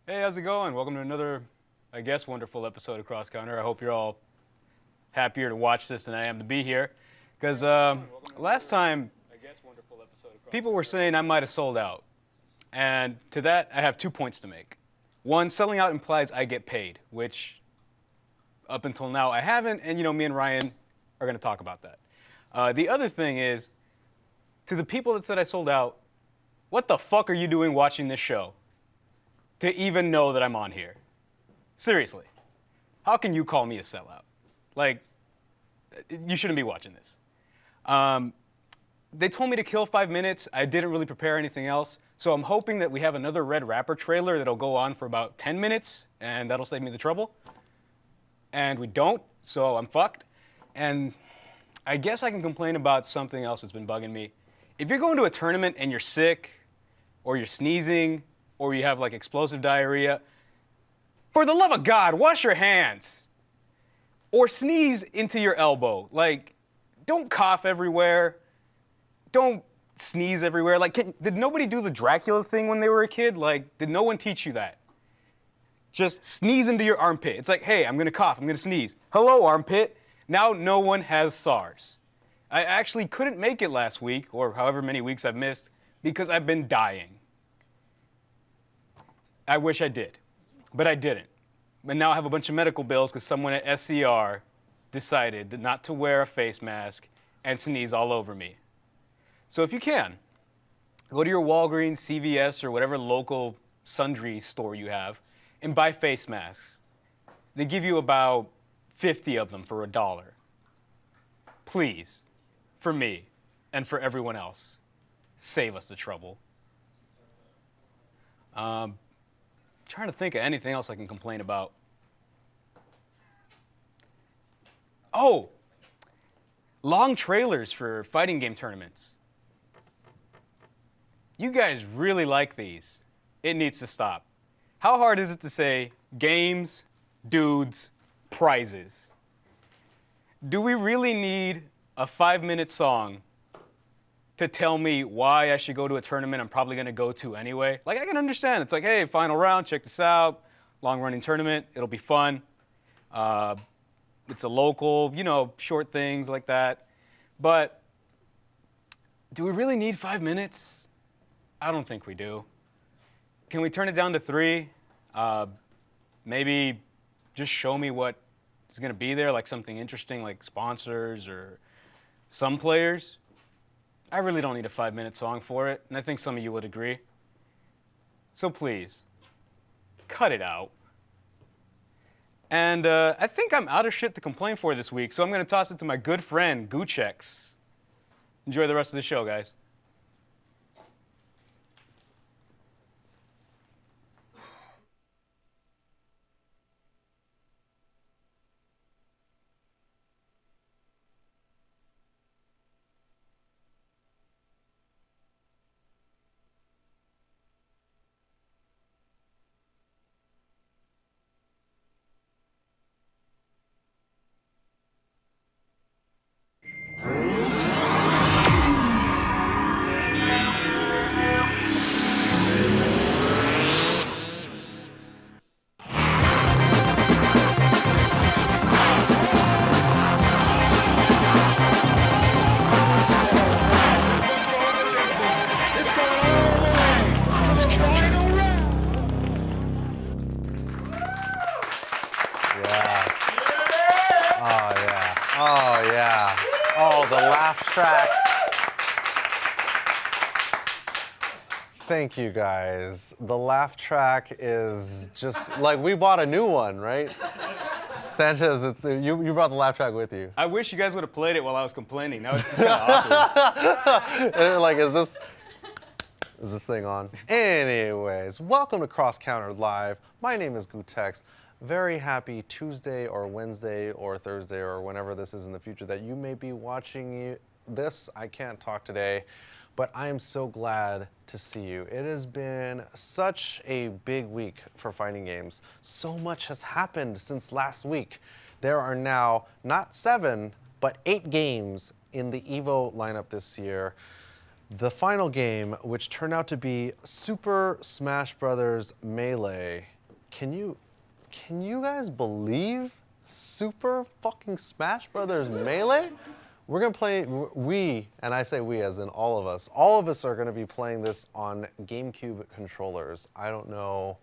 Hey, how's it going? Welcome to another, I guess, wonderful episode of Cross Counter. I hope you're all happier to watch this than I am to be here. Because last time, people were saying I might have sold out. And to that, I have 2 points to make. One, selling out implies I get paid, which up until now I haven't. And, me and Ryan are going to talk about that. The other thing is, to the people that said I sold out, what the fuck are you doing watching this show to even know that I'm on here? Seriously. How can you call me a sellout? Like, you shouldn't be watching this. They told me to kill 5 minutes. I didn't really prepare anything else. So I'm hoping that we have another Red Rapper trailer that'll go on for about 10 minutes, and that'll save me the trouble. And we don't, so I'm fucked. And I guess I can complain about something else that's been bugging me. If you're going to a tournament and you're sick, or you're sneezing, or you have like explosive diarrhea, for the love of God, wash your hands. Or sneeze into your elbow. Like, don't cough everywhere. Don't sneeze everywhere. Like, did nobody do the Dracula thing when they were a kid? Like, did no one teach you that? Just sneeze into your armpit. It's like, hey, I'm gonna cough, I'm gonna sneeze. Hello, armpit. Now no one has SARS. I actually couldn't make it last week, or however many weeks I've missed, because I've been dying. I wish I did, but I didn't. And now I have a bunch of medical bills because someone at SCR decided not to wear a face mask and sneeze all over me. So if you can, go to your Walgreens, CVS, or whatever local sundry store you have and buy face masks. They give you about 50 of them for $1. Please, for me and for everyone else, save us the trouble. Trying to think of anything else I can complain about. Oh, long trailers for fighting game tournaments. You guys really like these. It needs to stop. How hard is it to say games, dudes, prizes? Do we really need a 5-minute song to tell me why I should go to a tournament I'm probably going to go to anyway? Like, I can understand. It's like, hey, final round, check this out. Long-running tournament. It'll be fun. It's a local, short things like that. But do we really need 5 minutes? I don't think we do. Can we turn it down to 3? Maybe just show me what is going to be there, like something interesting, like sponsors or some players. I really don't need a 5-minute song for it, and I think some of you would agree. So please, cut it out. And I think I'm out of shit to complain for this week, so I'm going to toss it to my good friend, Goochex. Enjoy the rest of the show, guys. Yes. Oh, yeah. Oh, yeah. Oh, the laugh track. Thank you, guys. The laugh track is just like we bought a new one, right? Sanchez, you brought the laugh track with you. I wish you guys would have played it while I was complaining. Now it's just kind of awkward. And they're like, is this thing on? Anyways, welcome to Cross Counter Live. My name is Gootex. Very happy Tuesday or Wednesday or Thursday or whenever this is in the future that you may be watching this. I can't talk today, but I am so glad to see you. It has been such a big week for fighting games. So much has happened since last week. There are now not 7, but 8 games in the EVO lineup this year. The final game, which turned out to be Super Smash Bros. Melee, can you guys believe Super fucking Smash Brothers Melee? We're gonna play, we, and I say we as in all of us are gonna be playing this on GameCube controllers. I don't know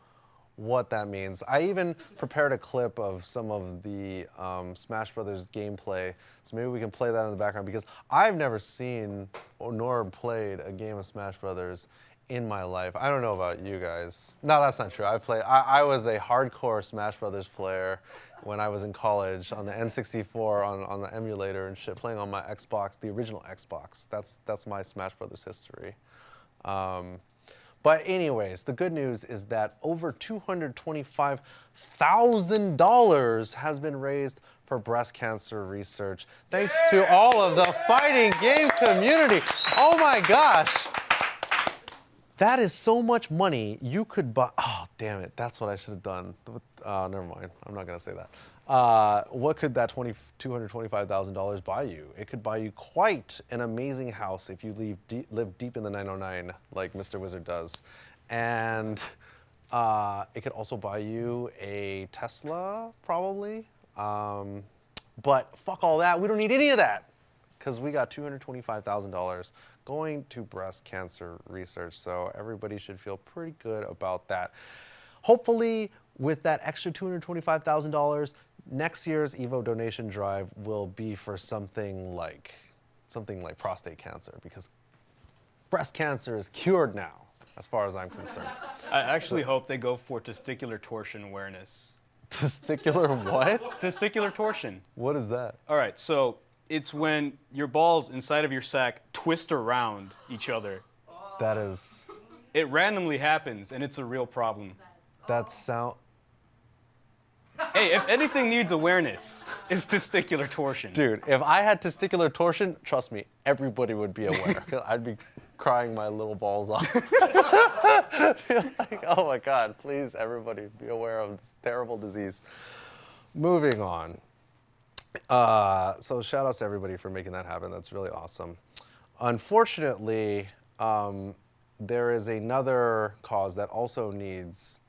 what that means. I even prepared a clip of some of the Smash Brothers gameplay, so maybe we can play that in the background because I've never seen nor played a game of Smash Brothers in my life. I don't know about you guys. No, that's not true. I was a hardcore Smash Brothers player when I was in college on the N64 on the emulator and shit, playing on my Xbox, the original Xbox. That's my Smash Brothers history. But anyways, the good news is that over $225,000 has been raised for breast cancer research. Thanks to all of the fighting game community. Oh my gosh. That is so much money. You could buy, oh, damn it. That's what I should have done. Never mind. I'm not going to say that. What could that $225,000 buy you? It could buy you quite an amazing house if you live deep in the 909 like Mr. Wizard does. And it could also buy you a Tesla, probably. But fuck all that. We don't need any of that because we got $225,000 going to breast cancer research. So everybody should feel pretty good about that. Hopefully, with that extra $225,000, next year's Evo donation drive will be for something like prostate cancer, because breast cancer is cured now, as far as I'm concerned. I actually hope they go for testicular torsion awareness. Testicular what? Testicular torsion. What is that? All right, so it's when your balls inside of your sack twist around each other. That is. It randomly happens, and it's a real problem. That sound. Hey, if anything needs awareness, it's testicular torsion. Dude, if I had testicular torsion, trust me, everybody would be aware. I'd be crying my little balls off. Like, oh my God, please, everybody be aware of this terrible disease. Moving on. So shout outs to everybody for making that happen. That's really awesome. Unfortunately, there is another cause that also needs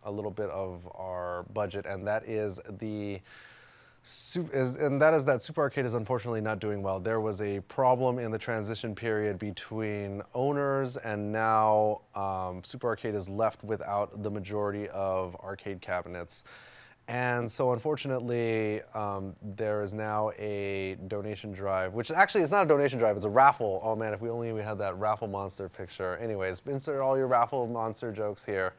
a little bit of our budget, and that is that Super Arcade is unfortunately not doing well. There was a problem in the transition period between owners, and now Super Arcade is left without the majority of arcade cabinets. And so unfortunately, there is now a donation drive, which actually it's not a donation drive, it's a raffle. Oh man, if we had that raffle monster picture. Anyways, insert all your raffle monster jokes here.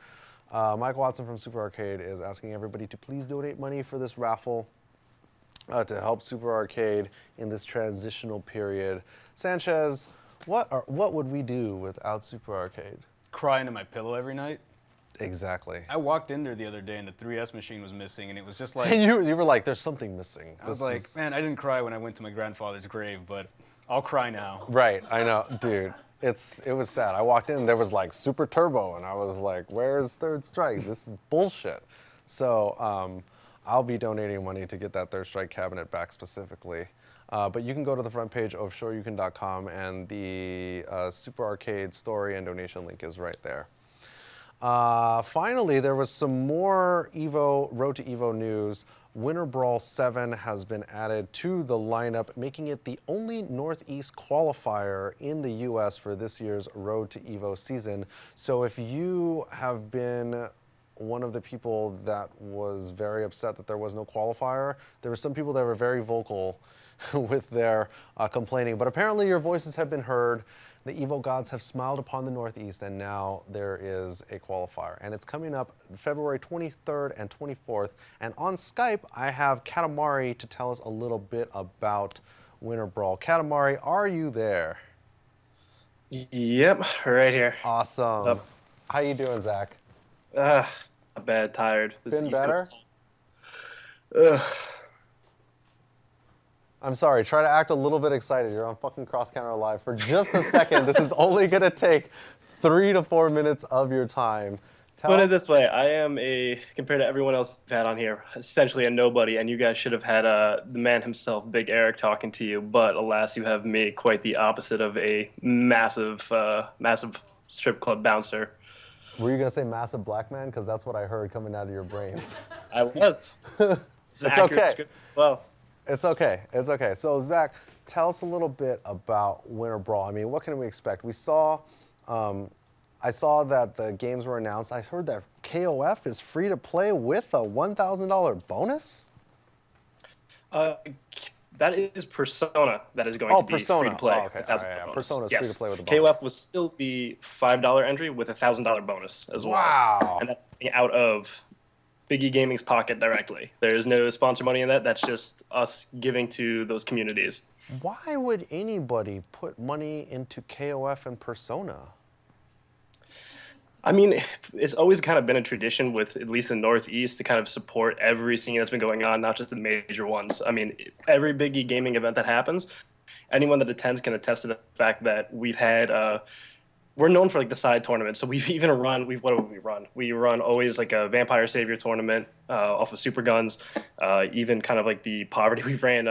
Mike Watson from Super Arcade is asking everybody to please donate money for this raffle to help Super Arcade in this transitional period. Sanchez, what would we do without Super Arcade? Cry into my pillow every night. Exactly. I walked in there the other day and the 3S machine was missing, and it was just like... And you were like, there's something missing. I was like, man, I didn't cry when I went to my grandfather's grave, but I'll cry now. Right, I know, dude. It was sad. I walked in, there was like Super Turbo, and I was like, where's Third Strike? This is bullshit. So I'll be donating money to get that Third Strike cabinet back specifically. But you can go to the front page of SureYouCan.com, and the Super Arcade story and donation link is right there. Finally, there was some more Road to Evo news. Winter Brawl 7 has been added to the lineup, making it the only Northeast qualifier in the US for this year's Road to Evo season. So if you have been one of the people that was very upset that there was no qualifier, there were some people that were very vocal with their complaining, but apparently your voices have been heard. The Evo gods have smiled upon the Northeast, and now there is a qualifier. And it's coming up February 23rd and 24th. And on Skype, I have Katamari to tell us a little bit about Winter Brawl. Katamari, are you there? Yep, right here. Awesome. Up. How you doing, Zach? Not bad, tired. This Been East better? Coast- I'm sorry, try to act a little bit excited. You're on fucking Cross Counter Live for just a second. This is only gonna take 3 to 4 minutes of your time. Put it this way, I am compared to everyone else I've had on here, essentially a nobody, and you guys should have had the man himself, Big Eric, talking to you, but alas, you have me, quite the opposite of a massive strip club bouncer. Were you gonna say massive black man? Because that's what I heard coming out of your brains. I was. It's an It's accurate okay. description as well. It's okay. It's okay. So Zach, tell us a little bit about Winter Brawl. I mean, what can we expect? We saw, I saw that the games were announced. I heard that KOF is free to play with a $1,000 bonus. That is Persona that is going Oh, to be Persona. free to play. Oh, okay. without All right, yeah. bonus. Persona is Yes. free to play with a bonus. KOF will still be $5 entry with a $1,000 bonus as well. Wow. And that's coming out of Big E Gaming's pocket directly. There is no sponsor money in that. That's just us giving to those communities. Why would anybody put money into KOF and Persona? I mean, it's always kind of been a tradition with at least the Northeast to kind of support every scene that's been going on, not just the major ones. I mean, every Big E Gaming event that happens, anyone that attends can attest to the fact that we've had, we're known for like the side tournaments. So we've even run, what do we run? We run always like a Vampire Savior tournament off of Super Guns, even kind of like the Poverty. We've ran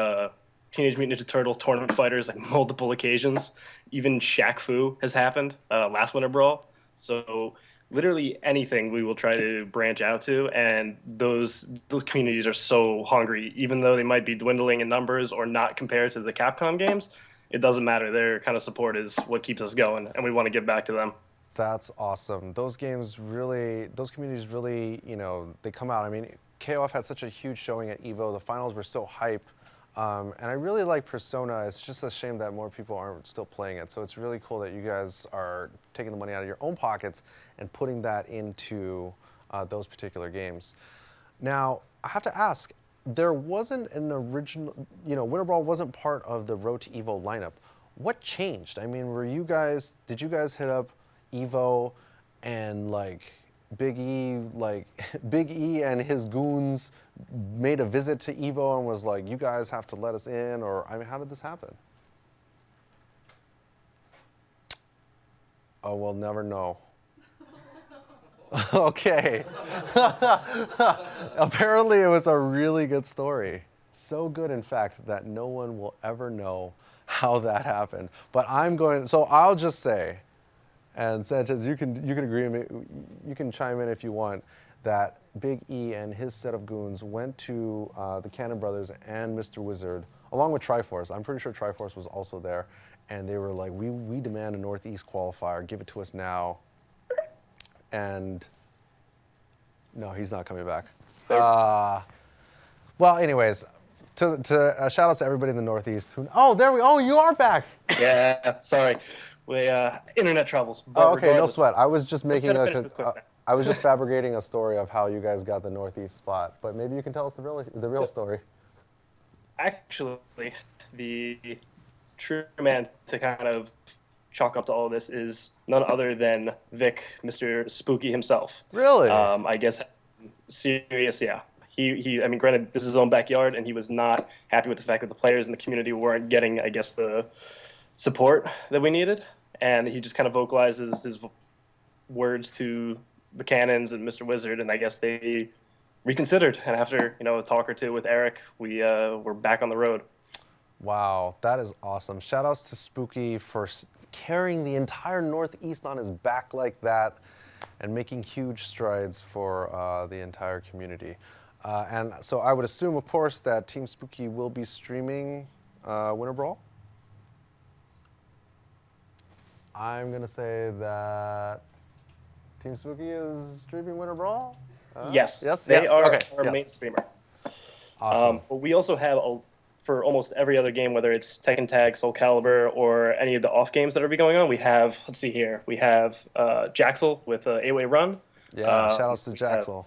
Teenage Mutant Ninja Turtles tournament fighters like multiple occasions. Even Shaq Fu has happened last Winter Brawl. So literally anything we will try to branch out to, and those communities are so hungry, even though they might be dwindling in numbers or not compared to the Capcom games. It doesn't matter. Their kind of support is what keeps us going, and we want to give back to them. That's awesome. Those games really, those communities really, you know, they come out. I mean, KOF had such a huge showing at EVO. The finals were so hype. And I really like Persona. It's just a shame that more people aren't still playing it. So it's really cool that you guys are taking the money out of your own pockets and putting that into those particular games. Now, I have to ask, there wasn't an original, you know, Winter Brawl wasn't part of the Road to EVO lineup. What changed? I mean, did you guys hit up EVO and like Big E, like Big E and his goons made a visit to EVO and was like, you guys have to let us in? Or, I mean, how did this happen? Oh, we'll never know. Okay. Apparently it was a really good story. So good, in fact, that no one will ever know how that happened. But so I'll just say, and Sanchez, you can agree with me, you can chime in if you want, that Big E and his set of goons went to the Cannon Brothers and Mr. Wizard, along with Triforce. I'm pretty sure Triforce was also there. And they were like, we demand a Northeast qualifier, give it to us now. And no, he's not coming back. Well, anyways, to shout out to everybody in the Northeast who, oh, you are back. Yeah, sorry. We internet troubles. But Oh, okay, no regardless- sweat. I was just making Let's finish this quick then. I was just fabricating a story of how you guys got the Northeast spot. But maybe you can tell us the real story. Actually, the true man to kind of chalk up to all of this is none other than Vic, Mr. Spooky himself. Really? I guess serious, yeah. I mean, granted, this is his own backyard, and he was not happy with the fact that the players in the community weren't getting, I guess, the support that we needed. And he just kind of vocalizes his words to the Cannons and Mr. Wizard, and I guess they reconsidered. And after, a talk or two with Eric, we're back on the road. Wow, that is awesome. Shout outs to Spooky for carrying the entire Northeast on his back like that and making huge strides for the entire community. And so I would assume, of course, that Team Spooky will be streaming Winter Brawl. I'm going to say that Team Spooky is streaming Winter Brawl? Yes, Yes, they yes, are okay, our yes. main streamer. Awesome. But we also have, for almost every other game, whether it's Tekken Tag, Soul Calibur, or any of the off games that are going on, we have, let's see here, we have Jaxel with A-Way Run. Yeah, shout outs to we have Jaxel.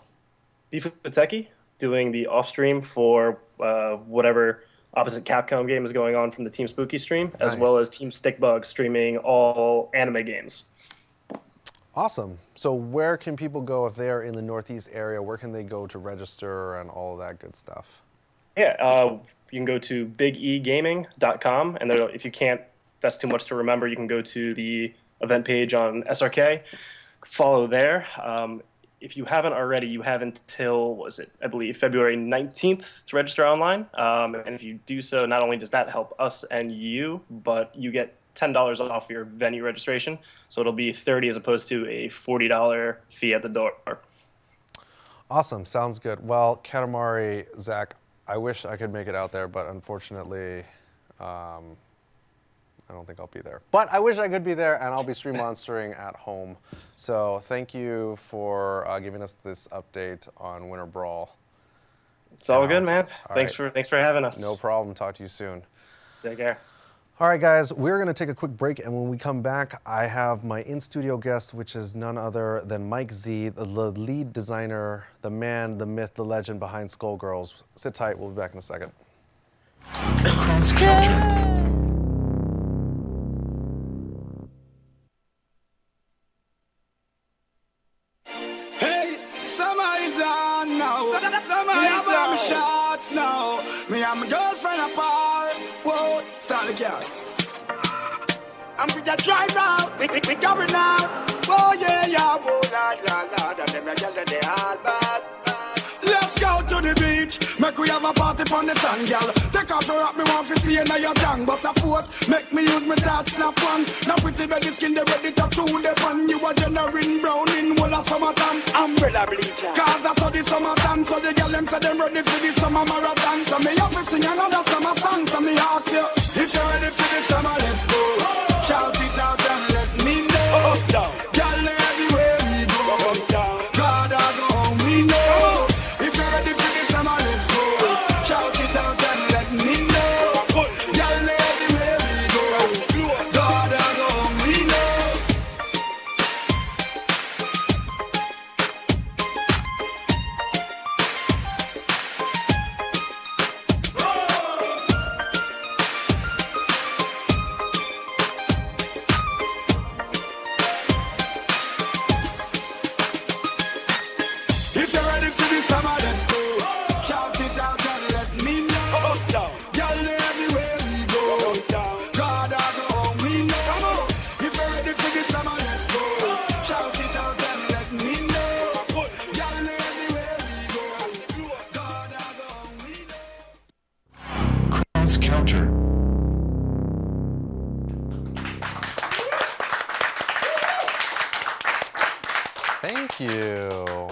Bifuteki doing the off stream for whatever opposite Capcom game is going on from the Team Spooky stream, as well Nice. as Team Stickbug streaming all anime games. Awesome. So where can people go if they are in the Northeast area? Where can they go to register and all of that good stuff? Yeah, you can go to bigegaming.com, and there, if you can't, that's too much to remember, you can go to the event page on SRK, follow there. If you haven't already, you have until, I believe, February 19th to register online. And if you do so, not only does that help us and you, but you get $10 off your venue registration. So it'll be 30 as opposed to a $40 fee at the door. Awesome. Sounds good. Well, Katamari, Zach, I wish I could make it out there, but unfortunately, I don't think I'll be there. But I wish I could be there, and I'll be stream monstering at home. So thank you for giving us this update on Winter Brawl. It's all good, man. All Thanks right. for having us. No problem. Talk to you soon. Take care. All right, guys, we're going to take a quick break, and when we come back, I have my in-studio guest, which is none other than Mike Z, the lead designer, the man, the myth, the legend behind Skullgirls. Sit tight. We'll be back in a second. Hey, summer is on now. Me have my shots now. Me and my girlfriend apart. Whoa, start the car. I'm with the drive now. We going now. Oh yeah, yeah. Whoa, la la la. And them a girl that they all bad. Let's go to the beach. Make we have a party on the sun, girl. Take off your rock, me want to see you now your tongue. Bust a pose, make me use my touch, snap one. Now pretty belly skin, they ready to do the pan. You are generating brown in all of summertime. Umbrella bleacher. Cause I saw the summertime, so the girl them say them ready for the summer marathon. So me have to sing another summer song, so me ask you, if you're ready for the summer, let's go. Shout it out and let me know. Girl, everywhere we go. God, I go home, we know. If you're ready for the summer, let's go. Shout it out and let me know. Girl, everywhere we go. God, I go home, we know. If you're ready for the summer, let's go. Shout it out and let me know. Girl, everywhere we go. God, I go home, we know. If you're ready for the summer, let's go. Shout it out and let me know. Girl, everywhere we go. God, I go home, we know. Cross counter. Thank you.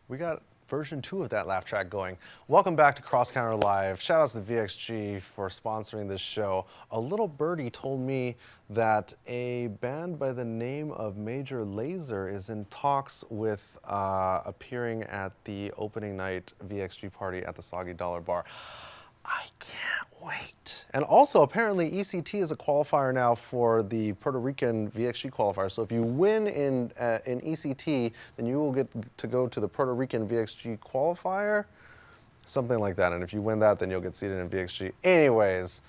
We got version 2 of that laugh track going. Welcome back to Cross Counter Live. Shout outs to VXG for sponsoring this show. A little birdie told me that a band by the name of Major Lazer is in talks with appearing at the opening night VXG party at the Soggy Dollar Bar. I can't wait. And also, apparently, ECT is a qualifier now for the Puerto Rican VXG qualifier. So if you win in ECT, then you will get to go to the Puerto Rican VXG qualifier, something like that. And if you win that, then you'll get seated in VXG. Anyways,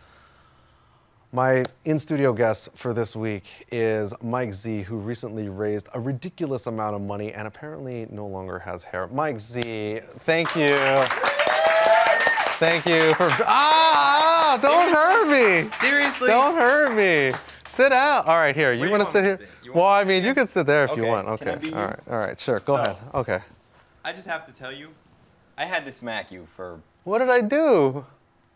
my in-studio guest for this week is Mike Z, who recently raised a ridiculous amount of money and apparently no longer has hair. Mike Z, thank you. Thank you for. Don't hurt me. Seriously? Don't hurt me. Sit down. All right, here. Where You do want you to sit want me here? to sit? You Well, want I me to mean, you sit? can sit there if you Okay. want. Can Okay. I be All you? right. All right. Sure. Go So- ahead. Okay. I just have to tell you, I had to smack you for What did I do?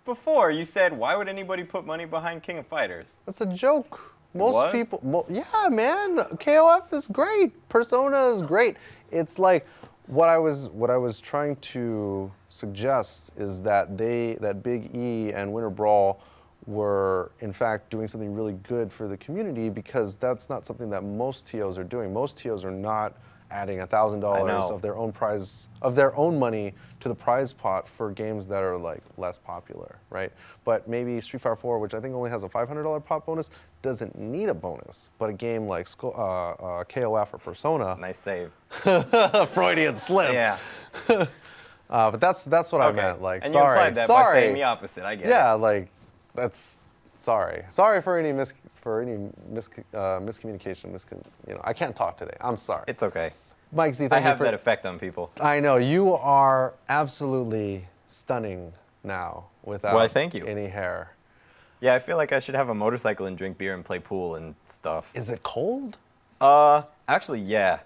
before you said, why would anybody put money behind King of Fighters? That's a joke. Most was? people. Yeah, man. KOF is great. Persona is great. It's like what I was trying to suggest is that that Big E and Winter Brawl were in fact doing something really good for the community, because that's not something that most TOs are doing. Most TOs are not adding $1,000 I know. of their own money to the prize pot for games that are like less popular, right? But maybe Street Fighter 4, which I think only has a $500 pot bonus, doesn't need a bonus. But a game like KOF or Persona, Nice save. Freudian slip. Yeah. But that's what I Okay. meant. Like, and you sorry, implied that sorry. by saying the opposite. I get Yeah, it. like that's sorry. Sorry for any miscommunication. I can't talk today. I'm sorry. It's okay. Mike Z, I thank you have for that effect on people. I know you are absolutely stunning now without Why, thank you. any hair. Yeah, I feel like I should have a motorcycle and drink beer and play pool and stuff. Is it cold? Actually, yeah.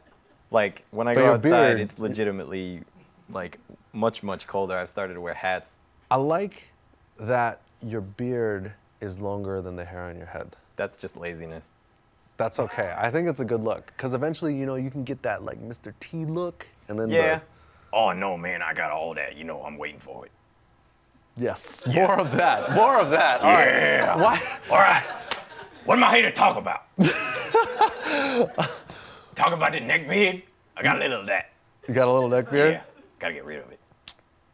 Like when I But go your outside, beard- it's legitimately like much, much colder. I've started to wear hats. I like that your beard is longer than the hair on your head. That's just laziness. That's okay. I think it's a good look because eventually, you can get that like Mr. T look, and then Yeah. Oh no, man, I got all that. I'm waiting for it. Yes, more of that. More of that. All right. Yeah. Why? All right. What am I here to talk about? Talk about the neck beard? I got a little of that. You got a little neck beard? Yeah. Gotta get rid of it.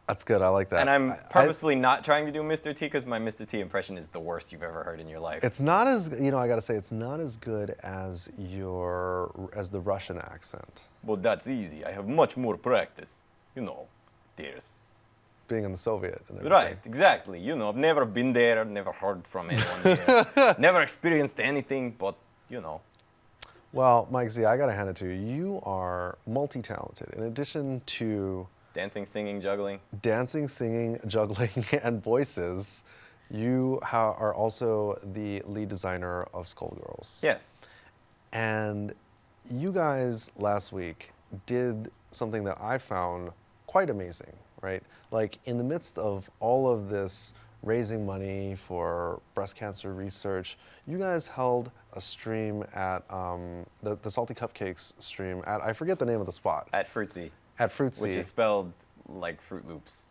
That's good. I like that. And I'm I- purposefully not trying to do Mr. T because my Mr. T impression is the worst you've ever heard in your life. It's not as I gotta say, it's not as good as the Russian accent. Well, that's easy. I have much more practice. There's Being in the Soviet and everything. right, exactly. I've never been there, never heard from anyone there, never experienced anything, but Well, Mike Z, I gotta hand it to you. You are multi-talented. In addition to dancing, singing, juggling. dancing, singing, juggling, and voices, you are also the lead designer of Skullgirls. Yes. And you guys last week did something that I found quite amazing, right? Like in the midst of all of this raising money for breast cancer research, you guys held a stream at the Salty Cupcakes stream at, I forget the name of the spot, At Fruitsy, at Fruitsy, which is spelled like Fruit Loops.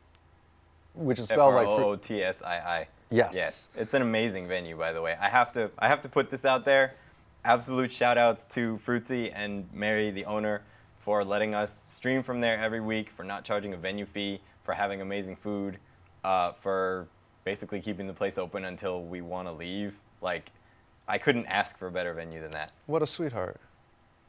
which is spelled like fruit. F-R-O-O-T-S-I-I. Yes. Yes. It's an amazing venue, by the way. I have to put this out there. Absolute shout outs to Fruitsy and Mary, the owner, for letting us stream from there every week, for not charging a venue fee, for having amazing food, for basically keeping the place open until we want to leave. Like, I couldn't ask for a better venue than that. What a sweetheart.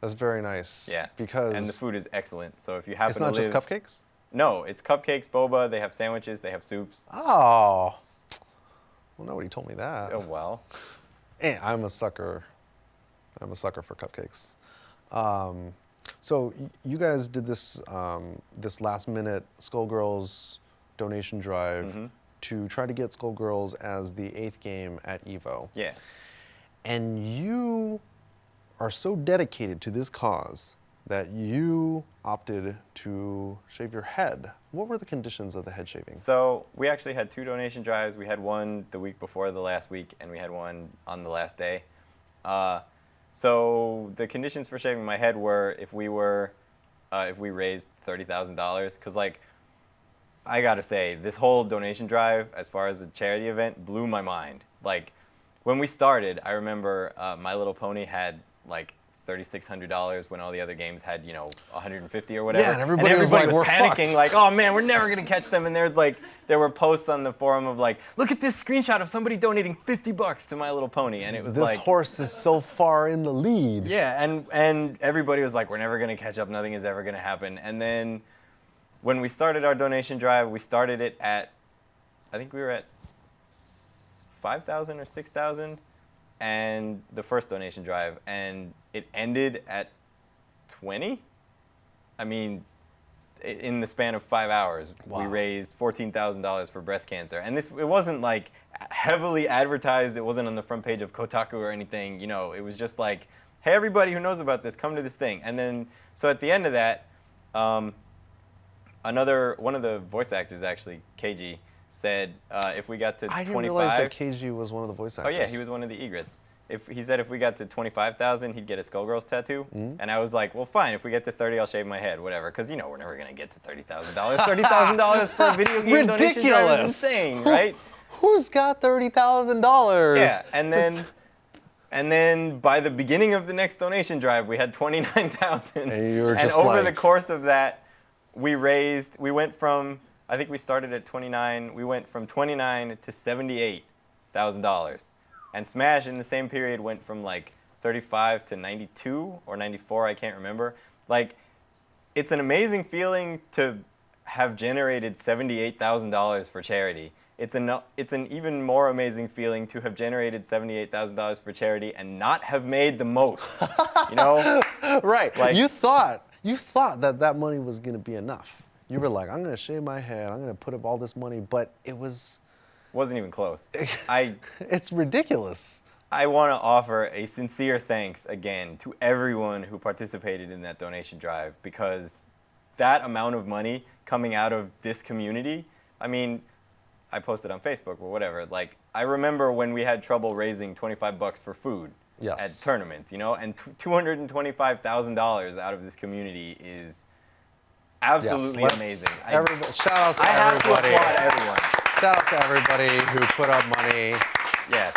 That's very nice. Yeah. Because and the food is excellent. So if you happen it's to not just live- cupcakes? No, it's cupcakes, boba. They have sandwiches. They have soups. Oh. Well, nobody told me that. Oh well. I'm a sucker. I'm a sucker for cupcakes. So you guys did this this last minute Skullgirls donation drive to try to get Skullgirls as the 8th game at EVO. Yeah. And you are so dedicated to this cause that you opted to shave your head. What were the conditions of the head shaving? So we actually had 2 donation drives. We had one the week before the last week, and we had one on the last day. So the conditions for shaving my head were if we raised $30,000, because like I gotta say, this whole donation drive, as far as the charity event, blew my mind. Like when we started, I remember My Little Pony had like $3,600 when all the other games had, $150 or whatever. Yeah, and everybody was like, "We're panicking, fucked." like, oh man, we're never gonna catch them. And there were posts on the forum of like, look at this screenshot of somebody donating $50 to My Little Pony, and it was This like, horse is so far in the lead. yeah, and everybody was like, we're never gonna catch up. Nothing is ever gonna happen. And then when we started our donation drive, we started it at, I think we were at 5,000 or 6,000, and the first donation drive, and it ended at 20. I mean, in the span of 5 hours, we Wow. raised $14,000 for breast cancer, and it wasn't like heavily advertised. It wasn't on the front page of Kotaku or anything. It was just like, hey, everybody who knows about this, come to this thing. And then, so at the end of that, one of the voice actors, actually, KG, said if we got to I 25. didn't realize that KG was one of the voice Oh actors. yeah, he was one of the egrets. He said if we got to 25,000, he'd get a Skullgirls tattoo. And I was like, well, fine. If we get to 30, I'll shave my head, whatever. Because we're never gonna get to $30,000. $30,000 for a video game donation drive is Ridiculous. insane, right? Who's got $30,000? Yeah, and then by the beginning of the next donation drive, we had 29,000. And you were And just over like- the course of that, we went from, I think we started at 29. We went from 29 to $78,000. And Smash in the same period went from like 35 to 92 or 94, I can't remember. Like, it's an amazing feeling to have generated $78,000 for charity. It's an even more amazing feeling to have generated $78,000 for charity and not have made the most. Right. Like- you thought that money was going to be enough. You were like, I'm going to shave my head. I'm going to put up all this money. But it was, Wasn't even close. it's ridiculous. I want to offer a sincere thanks again to everyone who participated in that donation drive, because that amount of money coming out of this community, I mean, I posted on Facebook or whatever, like I remember when we had trouble raising $25 for food Yes. at tournaments, you know, and $225,000 out of this community is absolutely let's- amazing. Shout outs to I have to everybody. applaud everyone. Shout outs to everybody who put up money. Yes.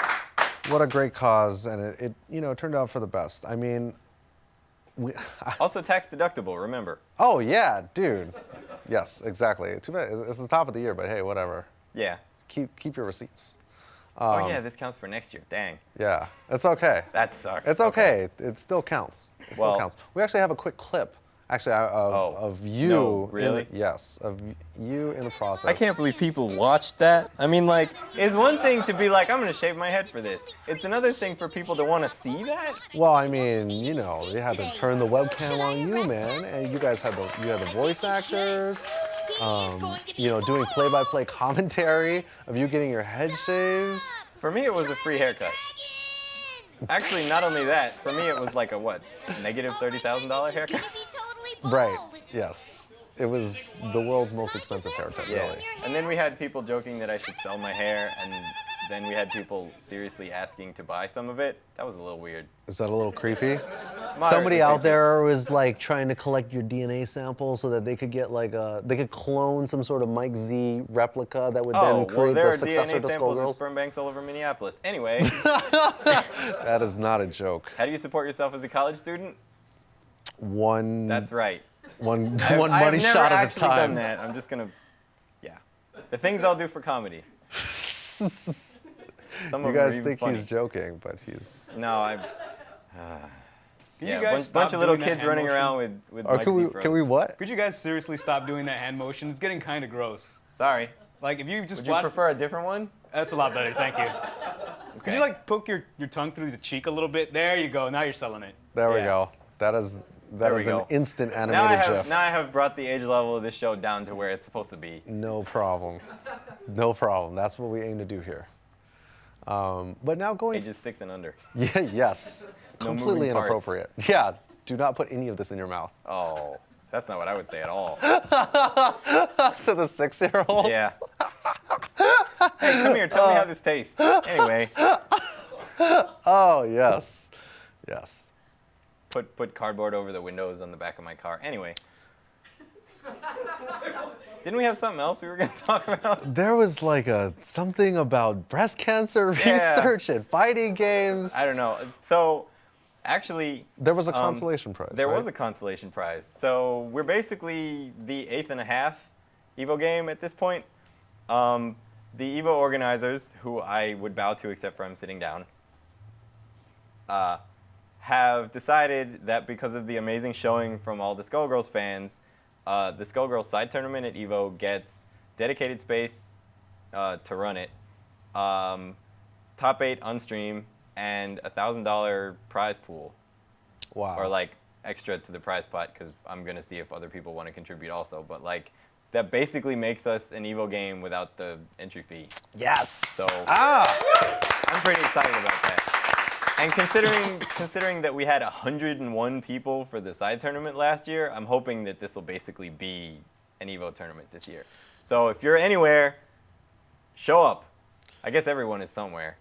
What a great cause, and it turned out for the best. I mean, Also tax deductible, remember. oh yeah, dude. Yes, exactly. Too bad it's the top of the year, but hey, whatever. Yeah. Keep your receipts. Oh yeah, this counts for next year. Dang. Yeah, it's okay. That sucks. It's okay. It still counts. It still Well- counts. We actually have a quick clip, actually, of you. no, really? Yes, of you in the process. I can't believe people watched that. I mean, like, it's one thing to be like, I'm gonna shave my head for this. It's another thing for people to want to see that. Well, I mean, they had to turn the webcam on you, man, and you guys had the voice actors, doing play-by-play commentary of you getting your head shaved. For me, it was a free haircut. Actually, not only that, for me, it was like a what, negative $30,000 haircut? Right. Yes. It was the world's most expensive haircut, Yeah. really. And then we had people joking that I should sell my hair, and then we had people seriously asking to buy some of it. That was a little weird. Is that a little creepy? Moderately Somebody out creepy. there was like trying to collect your DNA sample so that they could get they could clone some sort of Mike Z replica that would Oh, then well, create there the are successor DNA to samples at Skullgirls. sperm banks all over Minneapolis. Anyway, That is not a joke. how do you support yourself as a college student? One That's right. one I've money never shot at a actually done time. that. I'm just gonna, yeah. The things I'll do for comedy. Some You of them are guys even think funny. he's joking, but he's. No, I'm. Could Yeah, you guys bunch stop of little doing that kids hand running motion? around with. Or Mike can we Z can we what? Could you guys seriously stop doing that hand motion? It's getting kind of gross. Sorry. Like if you just Would you watch, prefer a different one? that's a lot better. Thank you. Could you like poke your tongue through the cheek a little bit? There you go. Now you're selling it. There we Yeah. go. That is There we an go. instant Now I animated have GIF. now I have brought the age level of this show down to where it's supposed to be. No problem. No problem. That's what we aim to do here. But now going. Ages 6 and under. Yeah. Yes. No Completely moving parts. inappropriate. Yeah. Do not put any of this in your mouth. Oh, that's not what I would say at all. To the 6-year-old. Yeah. Hey, come here. Tell me how this tastes. Anyway, Oh yes. Yes. put cardboard over the windows on the back of my car. Anyway. Didn't we have something else we were going to talk about? There was like something about breast cancer Yeah. research and fighting games. I don't know. So, actually, There was a consolation prize. there right? was a consolation prize. So we're basically the 8th and a half Evo game at this point. The Evo organizers, who I would bow to except for I'm sitting down, have decided that because of the amazing showing from all the Skullgirls fans, the Skullgirls side tournament at Evo gets dedicated space to run it, top 8 on stream, and $1,000 prize pool. Wow. Or like extra to the prize pot because I'm gonna see if other people want to contribute also. But like that basically makes us an Evo game without the entry fee. Yes. So I'm pretty excited about that. And considering that we had 101 people for the side tournament last year, I'm hoping that this will basically be an Evo tournament this year. So if you're anywhere, show up. I guess everyone is somewhere.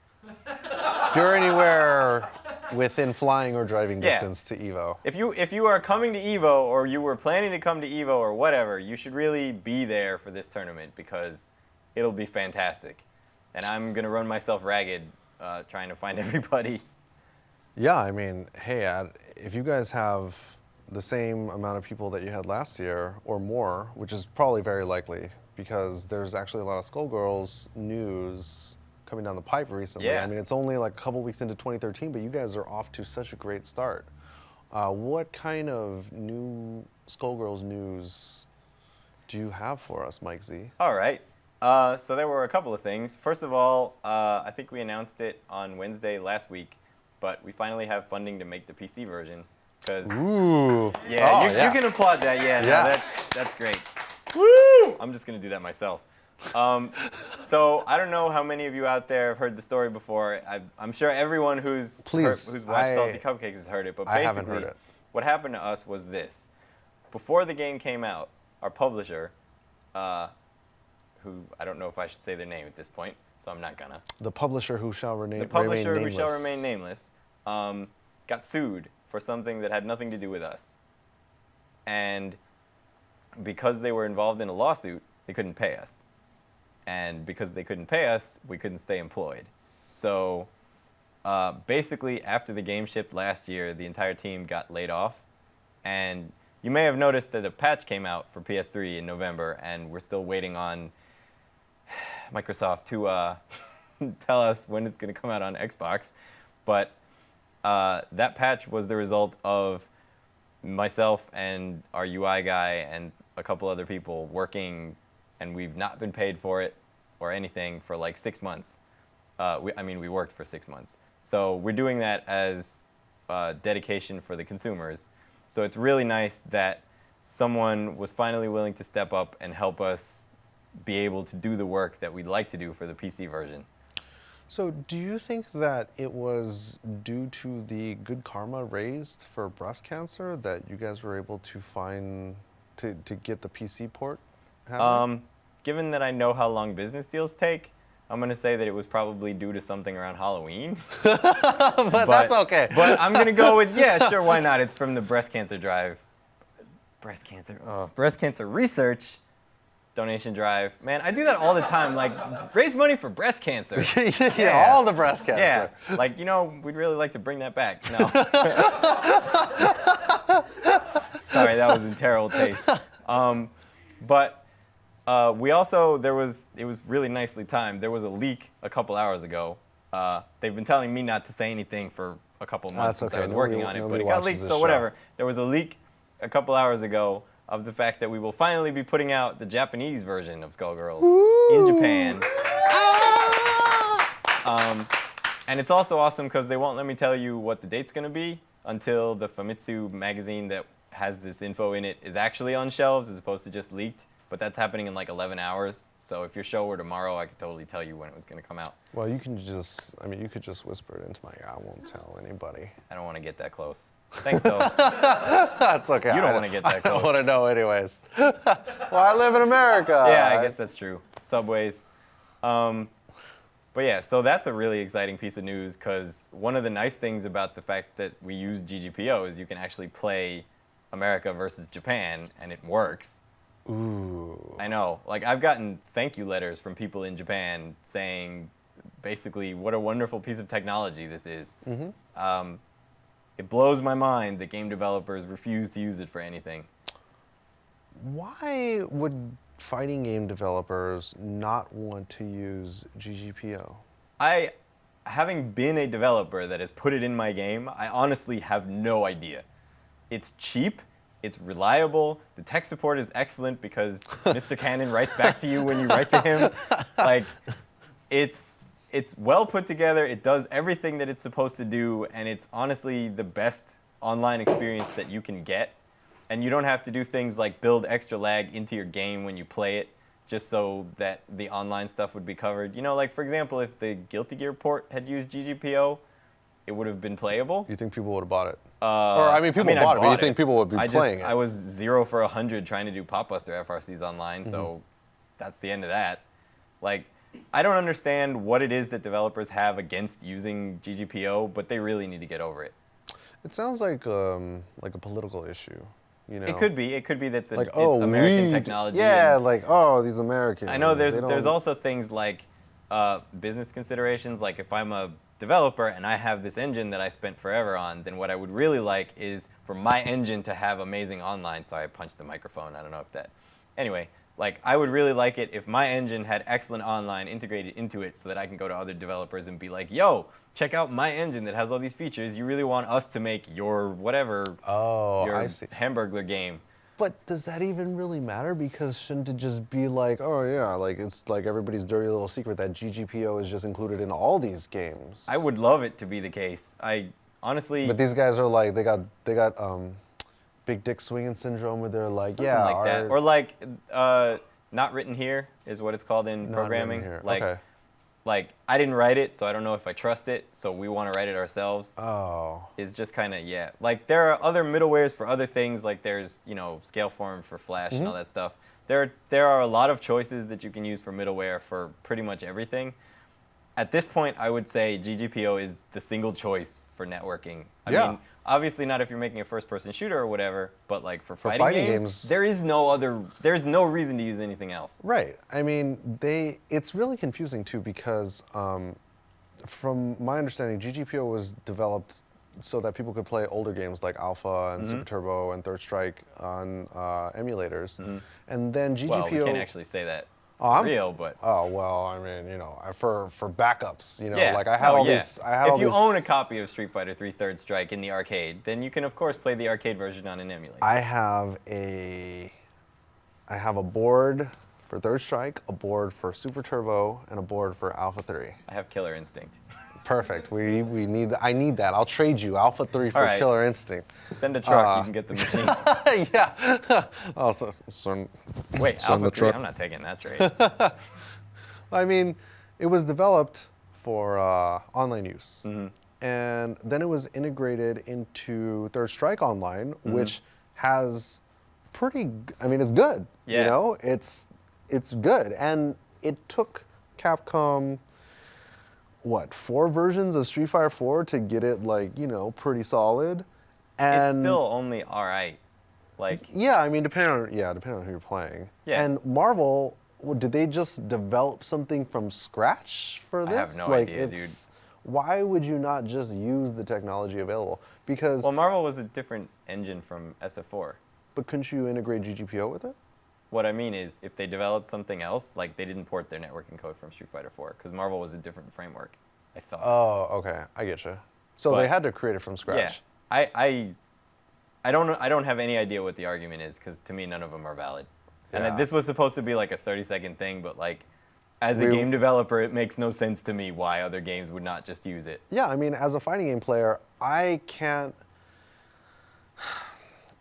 If you're anywhere within flying or driving Yeah. distance to Evo. If you are coming to Evo or you were planning to come to Evo or whatever, you should really be there for this tournament because it'll be fantastic. And I'm gonna run myself ragged trying to find everybody. Yeah, I mean, hey, if you guys have the same amount of people that you had last year or more, which is probably very likely because there's actually a lot of Skullgirls news coming down the pipe recently. Yeah. I mean, it's only like a couple weeks into 2013, but you guys are off to such a great start. What kind of new Skullgirls news do you have for us, Mike Z? All right. So there were a couple of things. First of all, I think we announced it on Wednesday last week, but we finally have funding to make the PC version. Because Ooh. yeah, Oh, you can applaud that. Yeah, no, Yes. that's great. Woo! I'm just gonna do that myself. So I don't know how many of you out there have heard the story before. I'm sure everyone who's Please, who's watched Salty Cupcakes has heard it. But I basically, haven't heard it. what happened to us was this: before the game came out, our publisher, who I don't know if I should say their name at this point, so I'm not gonna. The publisher who shall remain The publisher remain who shall nameless. remain nameless got sued for something that had nothing to do with us. And because they were involved in a lawsuit, they couldn't pay us. And because they couldn't pay us, we couldn't stay employed. So basically, after the game shipped last year, the entire team got laid off. And you may have noticed that a patch came out for PS3 in November, and we're still waiting on Microsoft to tell us when it's going to come out on Xbox. But that patch was the result of myself and our UI guy and a couple other people working, and we've not been paid for it or anything for like 6 months. We worked for 6 months. So we're doing that as dedication for the consumers. So it's really nice that someone was finally willing to step up and help us be able to do the work that we'd like to do for the PC version. So do you think that it was due to the good karma raised for breast cancer that you guys were able to find, to get the PC port happening? Given that I know how long business deals take, I'm going to say that it was probably due to something around Halloween. but that's okay. But I'm going to go with, yeah, sure, why not? It's from the breast cancer drive. Breast cancer research donation drive. Man, I do that all the time. Like, raise money for breast cancer. yeah, all the breast cancer. Yeah, like, we'd really like to bring that back. No. Sorry, that was in terrible taste. But we also, it was really nicely timed. There was a leak a couple hours ago. They've been telling me not to say anything for a couple months since I was working on it, but it got leaked, so whatever. There was a leak a couple hours ago of the fact that we will finally be putting out the Japanese version of Skullgirls in Japan. And it's also awesome because they won't let me tell you what the date's going to be until the Famitsu magazine that has this info in it is actually on shelves as opposed to just leaked. But that's happening in like 11 hours. So if your show were tomorrow, I could totally tell you when it was going to come out. Well, you could just whisper it into my ear. I won't tell anybody. I don't want to get that close. Thanks, though. That's okay. You don't want to get that I close. don't want to know anyways. Well, I live in America. Yeah, I guess that's true. Subways. But yeah, so that's a really exciting piece of news because one of the nice things about the fact that we use GGPO is you can actually play America versus Japan, and it works. Ooh. I know. Like, I've gotten thank you letters from people in Japan saying basically what a wonderful piece of technology this is. Mm-hmm. It blows my mind that game developers refuse to use it for anything. Why would fighting game developers not want to use GGPO? Having been a developer that has put it in my game, I honestly have no idea. It's cheap. It's reliable. The tech support is excellent because Mr. Cannon writes back to you when you write to him. Like, it's well put together. It does everything that it's supposed to do, and it's honestly the best online experience that you can get. And you don't have to do things like build extra lag into your game when you play it, just so that the online stuff would be covered. Like, for example, if the Guilty Gear port had used GGPO, it would have been playable. You think people would have bought it? People bought it, but you think people would be playing it? I was 0 for 100 trying to do Popbuster FRCs online, so that's the end of that. Like, I don't understand what it is that developers have against using GGPO, but they really need to get over it. It sounds like a political issue. It could be. It could be that's like, it's American technology. Yeah, these Americans. I know there's also things like business considerations. Like if I'm a developer and I have this engine that I spent forever on, then what I would really like is for my engine to have amazing online. Sorry, I punched the microphone. I don't know if that. Anyway, like I would really like it if my engine had excellent online integrated into it so that I can go to other developers and be like, yo, check out my engine that has all these features. You really want us to make your whatever, your I see. Hamburglar game. But does that even really matter? Because shouldn't it just be like, oh yeah, like it's like everybody's dirty little secret that GGPO is just included in all these games? I would love it to be the case. I honestly. But these guys are like, they got big dick swinging syndrome where they're like, something yeah, like that, or like not written here is what it's called in programming. Here. Like, okay. Like I didn't write it, so I don't know if I trust it. So we want to write it ourselves. Oh. It's just kind of Like there are other middlewares for other things. Like there's Scaleform for Flash and all that stuff. There are a lot of choices that you can use for middleware for pretty much everything. at this point, I would say GGPO is the single choice for networking. I Yeah. mean, obviously not if you're making a first-person shooter or whatever, but like for fighting games, games- there's no reason to use anything else. Right. I mean, it's really confusing too because from my understanding, GGPO was developed so that people could play older games like Alpha and Super Turbo and Third Strike on emulators. And then GGPO... Well, we can't actually say that Oh, I'm- real, but Oh, well, I mean, you know, for backups, you know, yeah. like I had Oh, all yeah. this... I had if all you this, own a copy of Street Fighter 3 Third Strike in the arcade, then you can of course play the arcade version on an emulator. I have a board for Third Strike, a board for Super Turbo, and a board for Alpha 3. I have Killer Instinct. Perfect. I need that. I'll trade you Alpha 3 for All right. Killer Instinct. Send a truck, you can get the machine. Yeah. Oh, so Wait, Send Alpha the 3? truck. I'm not taking that trade. I mean, it was developed for online use. Mm-hmm. And then it was integrated into Third Strike Online, Mm-hmm. which has it's good. Yeah. You know, it's good. And it took Capcom, 4 versions of Street Fighter 4 to get it, pretty solid. And It's still only alright. Like, yeah, I mean, depending on who you're playing. Yeah. And Marvel, did they just develop something from scratch for I this? have no idea, dude. Why would you not just use the technology available? Because, well, Marvel was a different engine from SF4. but couldn't you integrate GGPO with it? What I mean is, if they developed something else, like they didn't port their networking code from Street Fighter 4, because Marvel was a different framework, I thought. Oh, okay, I get you. So But- they had to create it from yeah. scratch. I don't have any idea what the argument is, because to me none of them are valid. Yeah. And this was supposed to be like a 30-second thing, but like, as a We- game developer, it makes no sense to me why other games would not just use it. Yeah, I mean, as a fighting game player, I can't.